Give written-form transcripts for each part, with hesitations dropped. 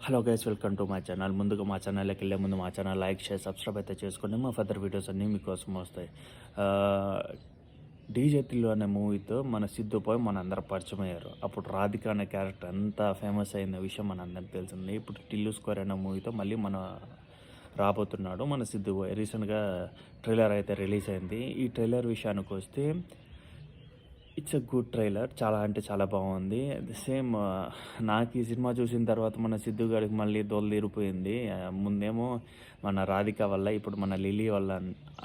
Hello guys, welcome to my channel. ముందుగా మా ఛానల్కి వెళ్ళే ముందు మా ఛానల్ లైక్, షేర్, సబ్స్క్రైబ్ అయితే చేసుకోండి. మా ఫర్దర్ వీడియోస్ అన్నీ మీకోసం వస్తాయి. డీజే తిల్లు అనే మూవీతో మన సిద్ధు పోయి మన అందరూ పరిచయం అయ్యారు. అప్పుడు రాధిక అనే క్యారెక్టర్ ఎంత ఫేమస్ అయిన విషయం మన అందరికి తెలిసింది. ఇప్పుడు టిల్లు స్క్వేర్ అనే మూవీతో మళ్ళీ మన రాబోతున్నాడు మన సిద్ధు పోయి. రీసెంట్గా ట్రైలర్ అయితే రిలీజ్ అయింది. ఈ ట్రైలర్ విషయానికి వస్తే ఇట్స్ ఎ గుడ్ ట్రైలర్. చాలా అంటే చాలా బాగుంది. సేమ్ నాకు ఈ సినిమా చూసిన తర్వాత మన సిద్ధు గారికి మళ్ళీ దోలు తీరిపోయింది. ముందేమో మన రాధిక వల్ల, ఇప్పుడు మన లిల్లీ వల్ల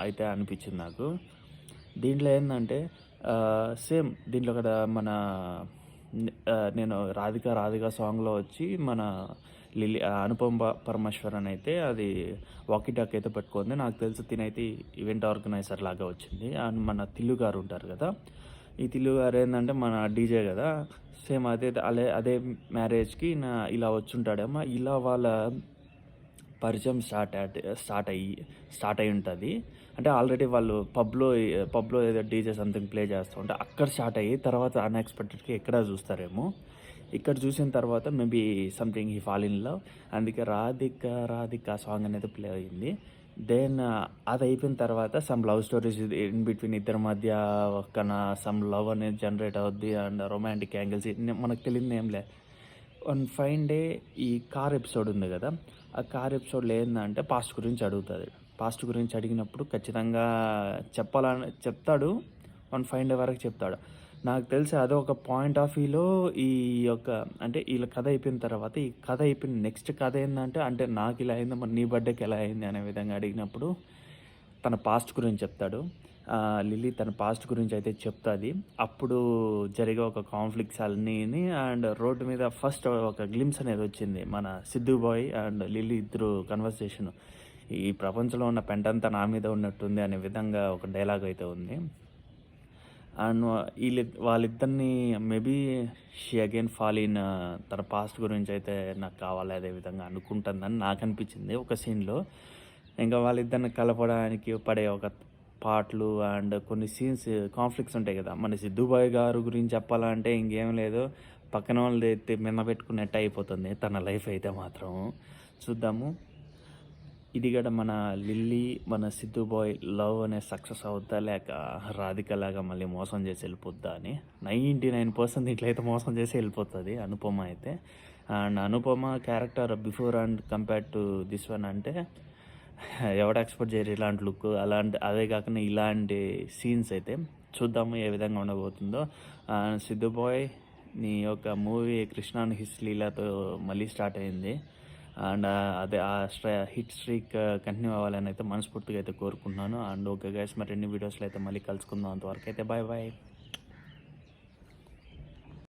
అయితే అనిపించింది నాకు. దీంట్లో ఏంటంటే సేమ్ దీంట్లో కూడా మన నేను రాధిక సాంగ్లో వచ్చి మన లిల్లీ అనుపమ పరమేశ్వరన్ అయితే అది వాకీ టాక్ అయితే పెట్టుకుంది. నాకు తెలిసి తినైతే ఈవెంట్ ఆర్గనైజర్ లాగా వచ్చింది. అండ్ మన తిల్లు గారు ఉంటారు కదా, ఈ తిల్లు గారు ఏంటంటే మన డీజే కదా, సేమ్ అదే మ్యారేజ్కి ఇలా వచ్చుంటాడేమో. ఇలా వాళ్ళ పరిచయం స్టార్ట్ అయి ఉంటుంది. అంటే ఆల్రెడీ వాళ్ళు పబ్లో ఏదో డీజే సంథింగ్ ప్లే చేస్తూ ఉంటే అక్కడ స్టార్ట్ అయ్యి తర్వాత అన్ఎక్స్పెక్టెడ్గా ఎక్కడ చూస్తారేమో. ఇక్కడ చూసిన తర్వాత maybe something he fall in love. అందుకే రాధిక సాంగ్ అనేది ప్లే అయింది. దెన్ అది అయిపోయిన తర్వాత some love stories in between ఇద్దరి మధ్య సమ్ లవ్ అనేది జనరేట్ అవుద్ది. అండ్ రొమాంటిక్ యాంగిల్స్ మనకు తెలియదు ఏం లే. వన్ ఫైన్ డే ఈ కార్ ఎపిసోడ్ ఉంది కదా, ఆ కార్ ఎపిసోడ్లో ఏంటంటే పాస్ట్ గురించి అడుగుతుంది. పాస్ట్ గురించి అడిగినప్పుడు ఖచ్చితంగా చెప్తాడు. వన్ ఫైన్ డే వరకు చెప్తాడు. నాకు తెలిసి అదొక పాయింట్ ఆఫ్ వ్యూలో ఈ యొక్క అంటే వీళ్ళ కథ అయిపోయిన తర్వాత, ఈ కథ అయిపోయిన నెక్స్ట్ కథ ఏంటంటే నాకు ఇలా అయింది, మరి నీ బర్త్డేకి ఎలా అయింది అనే విధంగా అడిగినప్పుడు తన పాస్ట్ గురించి చెప్తాడు. లిల్లీ తన పాస్ట్ గురించి అయితే చెప్తుంది. అప్పుడు జరిగే ఒక కాన్ఫ్లిక్ట్స్ అన్నీ అండ్ రోడ్డు మీద ఫస్ట్ ఒక గ్లిమ్స్ అనేది వచ్చింది. మన సిద్ధు బాయ్ అండ్ లిల్లీ ఇద్దరు కన్వర్సేషన్, ఈ ప్రపంచంలో ఉన్న పెంటంతా నా మీద ఉన్నట్టుంది అనే విధంగా ఒక డైలాగ్ అయితే ఉంది. అండ్ వాళ్ళిద్దరిని maybe she again fall in తన పాస్ట్ గురించి అయితే నాకు కావాలి అదే విధంగా అనుకుంటుందని నాకు అనిపించింది ఒక సీన్లో. ఇంకా వాళ్ళిద్దరిని కలపడానికి పడే ఒక పాటలు అండ్ కొన్ని సీన్స్ కాన్ఫ్లిక్ట్స్ ఉంటాయి కదా. మన సిద్ధుబాయ్ గారు గురించి చెప్పాలంటే ఇంకేం లేదు, పక్కన వాళ్ళు ఎత్తి మిన్న పెట్టుకున్నట్టు అయిపోతుంది తన లైఫ్ అయితే మాత్రం. చూద్దాము ఇది కూడా మన లిల్లీ మన సిద్ధుబాయ్ లవ్ అనే సక్సెస్ అవుద్దా, లేక రాధిక లాగా మళ్ళీ మోసం చేసి వెళ్ళిపోద్దా అని. 99% ఇట్లయితే మోసం చేసి వెళ్ళిపోతుంది అనుపమ అయితే. And Anupama character before and compare to this one అంటే ఎవడ ఎక్స్పెక్ట్ చేయరు ఇలాంటి లుక్. అదే కాకుండా ఇలాంటి సీన్స్ అయితే చూద్దాము ఏ విధంగా ఉండబోతుందో. సిద్ధుబాయ్ నీ యొక్క మూవీ కృష్ణ అండ్ హిస్ లీలాతో మళ్ళీ స్టార్ట్ అయింది. అండ్ అదే ఆ హిట్ స్ట్రీక్ కంటిన్యూ అవ్వాలని అయితే మనస్ఫూర్తిగా అయితే కోరుకుంటున్నాను. అండ్ ఓకే గైస్, మరిన్ని వీడియోస్లో అయితే మళ్ళీ కలుసుకుందాం. అంతవరకు అయితే బాయ్.